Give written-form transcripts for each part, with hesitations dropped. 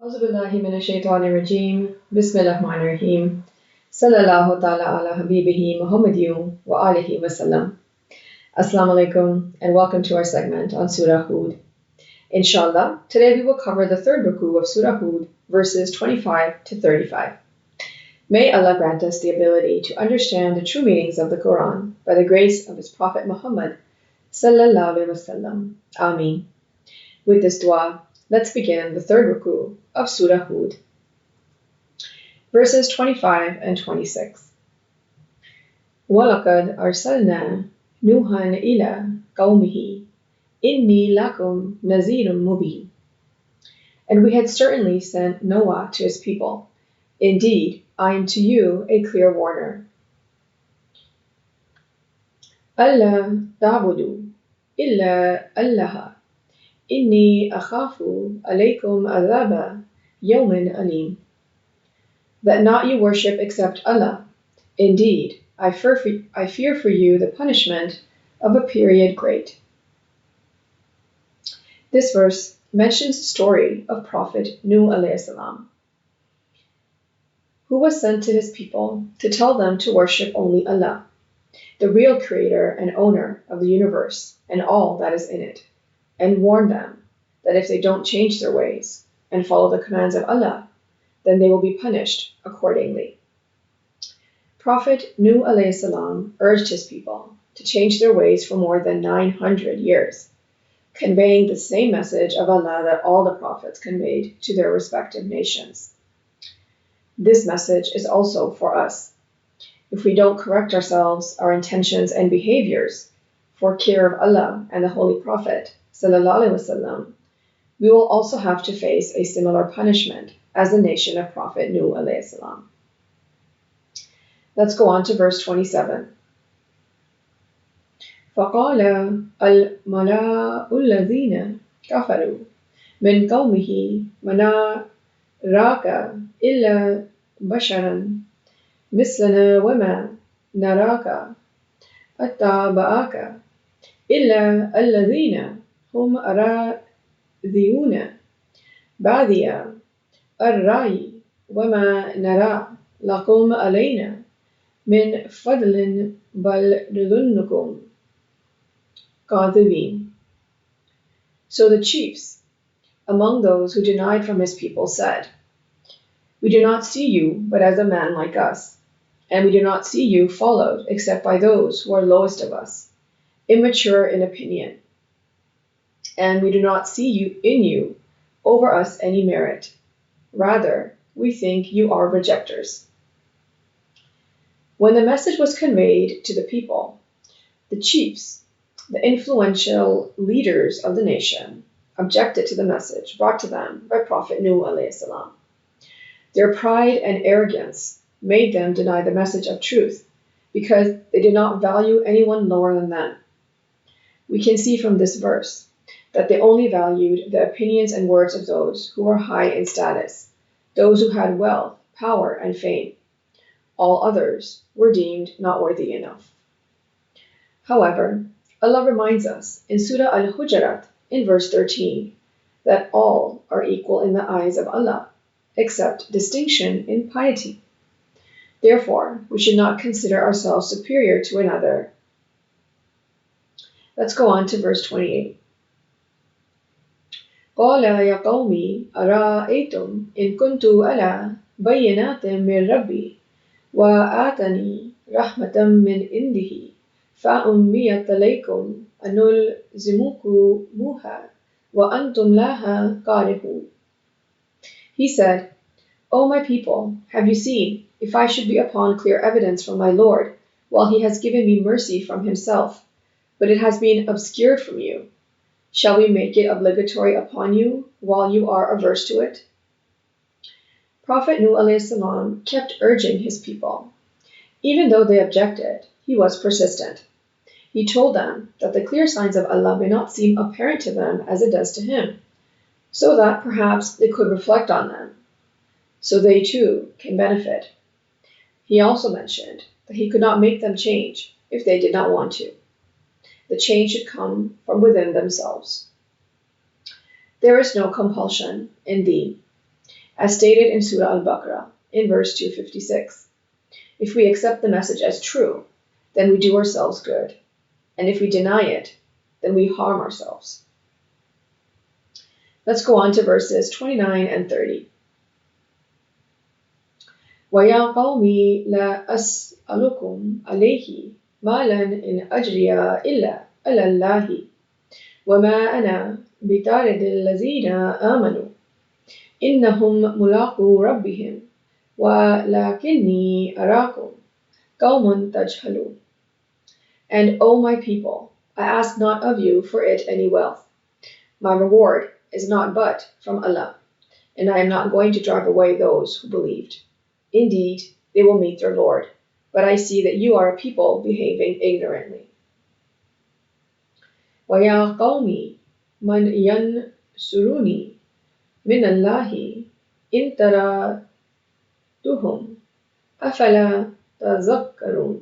أعوذ بالله من الشيطان الرجيم بسم الله الرحمن الرحيم صلى الله تعالى على حبيبه محمد وآله وسلم. Assalamu alaikum and welcome to our segment on Surah Hud. Inshallah, today we will cover the third Ruku of Surah Hud, verses 25 to 35. May Allah grant us the ability to understand the true meanings of the Quran by the grace of His Prophet Muhammad sallallahu alaihi wasallam. Ameen. With this dua, let's begin the third Ruku of Surah Hud. Verses 25 and 26. وَلَقَدْ أَرْسَلْنَا نُوحًا إِلَىٰ قَوْمِهِ إِنِّي لَكُمْ نَذِيرٌ مُبِينٌ. And we had certainly sent Noah to his people. Indeed, I am to you a clear warner. أَلَّا تَعْبُدُوا إِلَّا اللَّهَ إِنِّي أَخَافُ عَلَيْكُمْ عَذَابَ يَوْمٍ أَلِيمٍ. That not you worship except Allah. Indeed, I fear for you the punishment of a period great. This verse mentions the story of Prophet Nuh alayhi salam, who was sent to his people to tell them to worship only Allah, the real creator and owner of the universe and all that is in it, and warn them that if they don't change their ways and follow the commands of Allah, then they will be punished accordingly. Prophet Nuh alayhi salam urged his people to change their ways for more than 900 years, conveying the same message of Allah that all the prophets conveyed to their respective nations. This message is also for us. If we don't correct ourselves, our intentions and behaviors for care of Allah and the Holy Prophet sallallahu alaihi wasallam, we will also have to face a similar punishment as the nation of Prophet Nuh alayhi salam. Let's go on to verse 27. فَقَالَ الْمَلَأُ الَّذِينَ كَفَرُوا مِنْ قَوْمِهِ مَا نَرَاكَ إِلَّا بَشَرًا مِثْلَنَا وَمَا نَرَاكَ أَتَّبَعَكَ إِلَّا الَّذِينَ هُمْ أَرَاذِلُونَا بَادِيَ الرَّأْيِ وَمَا نَرَى لَكُمْ عَلَيْنَا مِنْ فَضْلٍ بَلْ نَظُنُّكُمْ كَاذِبِينَ. So the chiefs among those who denied from his people said, We do not see you but as a man like us, and we do not see you followed except by those who are lowest of us, immature in opinion, and we do not see you over us any merit. Rather, we think you are rejectors. When the message was conveyed to the people, the chiefs, the influential leaders of the nation, objected to the message brought to them by Prophet Nuh alayhi salam. Their pride and arrogance made them deny the message of truth because they did not value anyone lower than them. We can see from this verse that they only valued the opinions and words of those who were high in status, those who had wealth, power, and fame. All others were deemed not worthy enough. However, Allah reminds us in Surah Al-Hujurat in verse 13 that all are equal in the eyes of Allah, except distinction in piety. Therefore, we should not consider ourselves superior to another. Let's go on to verse 28. قَالَ يَا قَوْمِ أَرَأَيْتُمْ إِن كُنتُ عَلَى بَيِّنَةٍ مِّن رَّبِّي وَآتَانِي رَحْمَةً مِّنْ عِندِهِ فَأُمِّيَتْ عَلَيْكُمْ أَنُلْزِمُكُمُوهَا وَأَنْتُمْ لَهَا كَارِهُونَ. He said, O my people, have you seen, if I should be upon clear evidence from my Lord, while He has given me mercy from Himself, but it has been obscured from you, shall we make it obligatory upon you while you are averse to it? Prophet Nuh alayhi salam kept urging his people. Even though they objected, he was persistent. He told them that the clear signs of Allah may not seem apparent to them as it does to him, so that perhaps they could reflect on them, so they too can benefit. He also mentioned that he could not make them change if they did not want to. The change should come from within themselves. There is no compulsion in thee. as stated in Surah Al-Baqarah in verse 256. If we accept the message as true, then we do ourselves good, and if we deny it, then we harm ourselves. Let's go on to verses 29 and 30. وَيَا قَوْمِ لَا أَسْأَلُكُمْ عَلَيْهِ مَالًا إِنْ أَجْرِيَ إِلَّا عَلَى اللَّهِ وَمَا أَنَا بِطَارِدِ الَّذِينَ آمَنُوا إِنَّهُمْ مُلَاقُو رَبِّهِمْ وَلَكِنِّي أَرَاكُمْ قَوْمٌ تَجْهَلُونَ. And, O my people, I ask not of you for it any wealth. My reward is not but from Allah, and I am not going to drive away those who believed. Indeed, they will meet their Lord, but I see that you are a people behaving ignorantly. وَيَا قَوْمِ مَنْ يَنْصُرُنِي مِنَ اللَّهِ إِنْ طَرَدتُهُمْ أَفَلَا تَذَكَّرُونَ.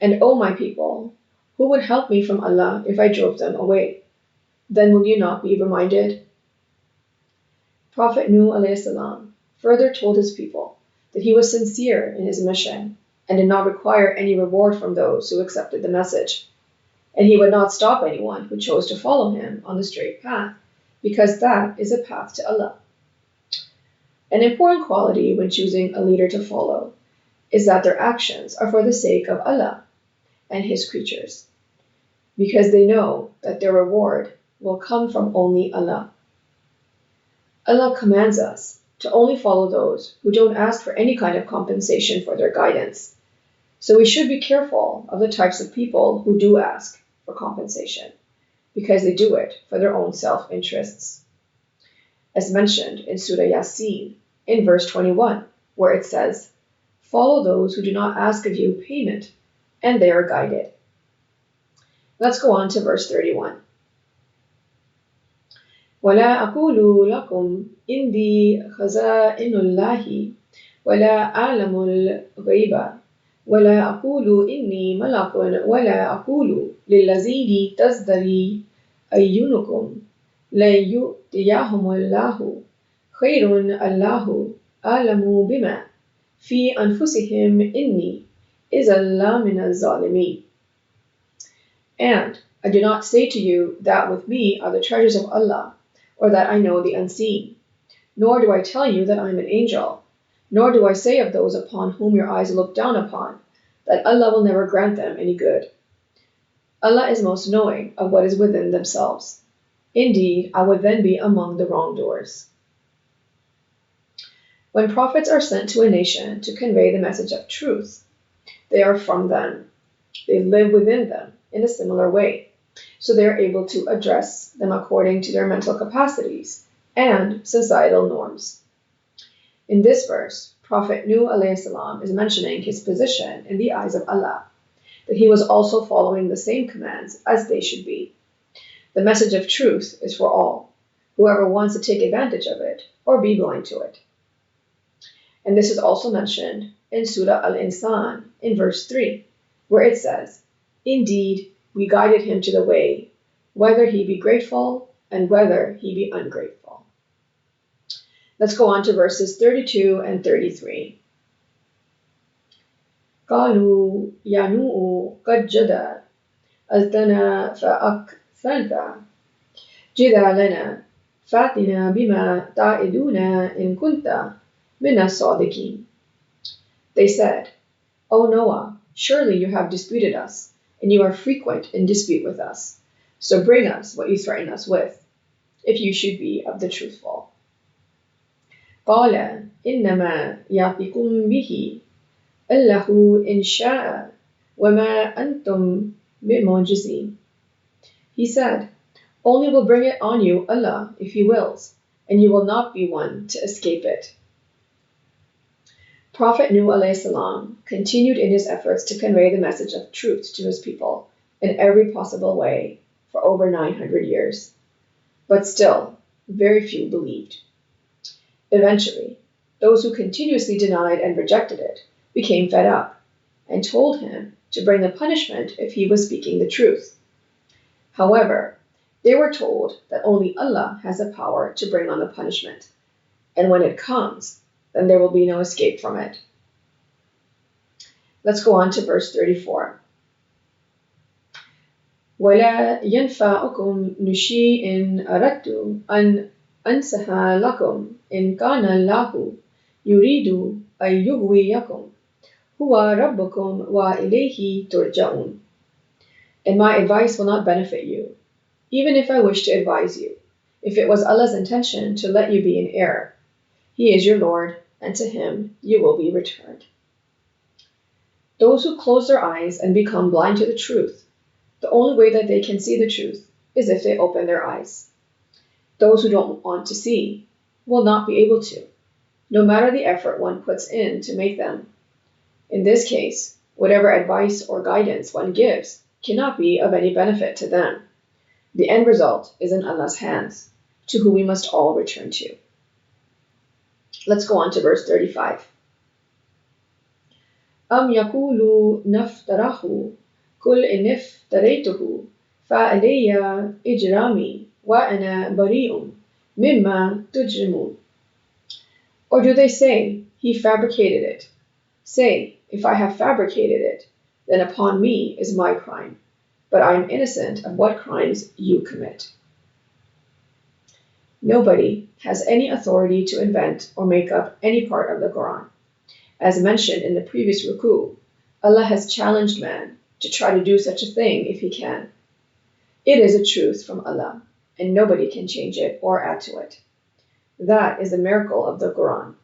And, O my people, who would help me from Allah if I drove them away? Then will you not be reminded? Prophet Nuh (AS) further told his people that he was sincere in his mission and did not require any reward from those who accepted the message. And he would not stop anyone who chose to follow him on the straight path, because that is a path to Allah. An important quality when choosing a leader to follow is that their actions are for the sake of Allah and His creatures, because they know that their reward will come from only Allah. Allah commands us to only follow those who don't ask for any kind of compensation for their guidance. So we should be careful of the types of people who do ask for compensation, because they do it for their own self-interests. As mentioned in Surah Yasin in verse 21, where it says, "Follow those who do not ask of you payment, and they are guided." Let's go on to verse 31. وَلَا أَقُولُ لَكُمْ إِنِّي خَزَائِنُ اللَّهِ وَلَا أَعْلَمُ الْغَيْبَ وَلَا أَقُولُ إِنِّي مَلَكٌ وَلَا أَقُولُ لِلَّذِينَ تَزْدَرِي أَعْيُنُكُمْ لَن يُؤْتِيَهُمُ اللَّهُ خَيْرٌ اللَّهُ أَعْلَمُ بِمَا فِي أَنفُسِهِمْ إِنِّي إِذًا لَّمِنَ الظَّالِمِينَ. And I do not say to you that with me are the treasures of Allah, or that I know the unseen. Nor do I tell you that I am an angel, nor do I say of those upon whom your eyes look down upon, that Allah will never grant them any good. Allah is most knowing of what is within themselves. Indeed, I would then be among the wrongdoers. When prophets are sent to a nation to convey the message of truth, they are from them. They live within them in a similar way, so they are able to address them according to their mental capacities and societal norms. In this verse, Prophet Nuh (AS) is mentioning his position in the eyes of Allah, that he was also following the same commands as they should be. The message of truth is for all, whoever wants to take advantage of it or be blind to it. And this is also mentioned in Surah Al-Insan in verse 3, where it says, "Indeed, we guided him to the way, whether he be grateful and whether he be ungrateful." Let's go on to verses 32 and 33. قالوا يا نوح قد جدلتنا فأكثرت جدالنا فأتنا بما تعدنا إن كنت من الصادقين. They said, "O Noah, surely you have disputed us, and you are frequent in dispute with us. So bring us what you threaten us with, if you should be of the truthful." قال إنما يأتيكم به الله إن شاء وما أنتم بمعجزين. He said, "Only will bring it on you Allah if He wills, and you will not be one to escape it." Prophet Nuh (AS) continued in his efforts to convey the message of truth to his people in every possible way for over 900 years. But still, very few believed. Eventually, those who continuously denied and rejected it became fed up and told him to bring the punishment if he was speaking the truth. However, they were told that only Allah has the power to bring on the punishment, and when it comes, then there will be no escape from it. Let's go on to verse 34. وَلَا يَنْفَعُكُمْ نُشِي إِنْ أَرَدْتُ أَنْ أَنْسَهَ لَكُمْ إِنْ كَانَ اللَّهُ يُرِيدُ أَنْ يُغْوِيَكُمْ هُوَ رَبُّكُمْ وَإِلَيْهِ تُرْجَعُونَ. And my advice will not benefit you, even if I wish to advise you, if it was Allah's intention to let you be in error. He is your Lord, and to Him you will be returned. Those who close their eyes and become blind to the truth, the only way that they can see the truth is if they open their eyes. Those who don't want to see will not be able to, no matter the effort one puts in to make them. In this case, whatever advice or guidance one gives cannot be of any benefit to them. The end result is in Allah's hands, to whom we must all return to. Let's go on to verse 35. أَمْ يَقُولُوا نَفْتَرَهُ قُلْ إِنِ افْتَرَيْتُهُ فَعَلَيَّ إِجْرَامِي وَأَنَا بَرِيءٌ مِمَّا تُجْرِمُونَ. Or do they say, he fabricated it? Say, if I have fabricated it, then upon me is my crime, but I am innocent of what crimes you commit. Nobody has any authority to invent or make up any part of the Quran. As mentioned in the previous Ruku, Allah has challenged man to try to do such a thing if he can. It is a truth from Allah, and nobody can change it or add to it. That is the miracle of the Quran,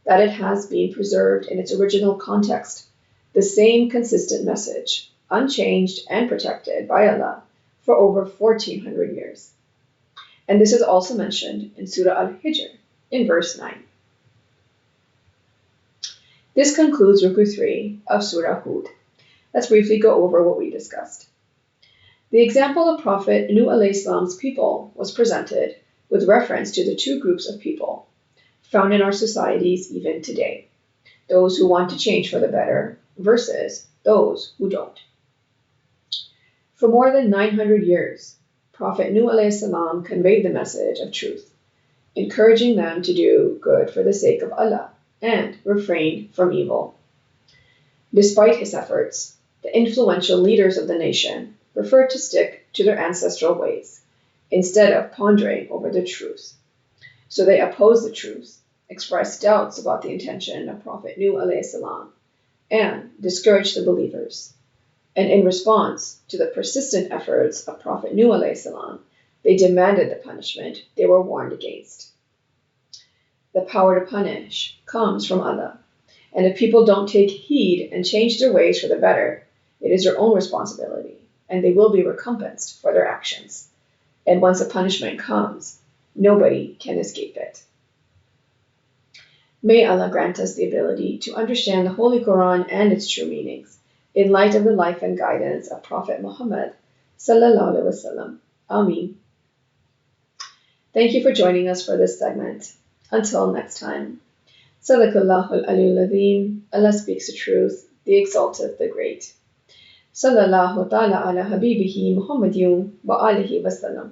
that it has been preserved in its original context, the same consistent message, unchanged and protected by Allah for over 1400 years. And this is also mentioned in Surah Al-Hijr in verse 9. This concludes Ruku 3 of Surah Hud. Let's briefly go over what we discussed. The example of Prophet Nuh alayhi's people was presented with reference to the two groups of people found in our societies even today, those who want to change for the better versus those who don't. For more than 900 years, Prophet Nuh alayhi conveyed the message of truth, encouraging them to do good for the sake of Allah and refrain from evil. Despite his efforts, the influential leaders of the nation preferred to stick to their ancestral ways instead of pondering over the truth. So they opposed the truth, expressed doubts about the intention of Prophet Nuh alayhi and discouraged the believers. And in response to the persistent efforts of Prophet Nuh alayhi they demanded the punishment they were warned against. The power to punish comes from Allah, and if people don't take heed and change their ways for the better, it is their own responsibility, and they will be recompensed for their actions. And once a punishment comes, nobody can escape it. May Allah grant us the ability to understand the Holy Quran and its true meanings, in light of the life and guidance of Prophet Muhammad sallallahu alaihi wasallam. Ameen. Thank you for joining us for this segment. Until next time. Sadaqallahul Aliyyul Azim. Allah speaks the truth, the exalted, the great. Sallallahu ta'ala ala habibihi Muhammadin wa alihi wasallam.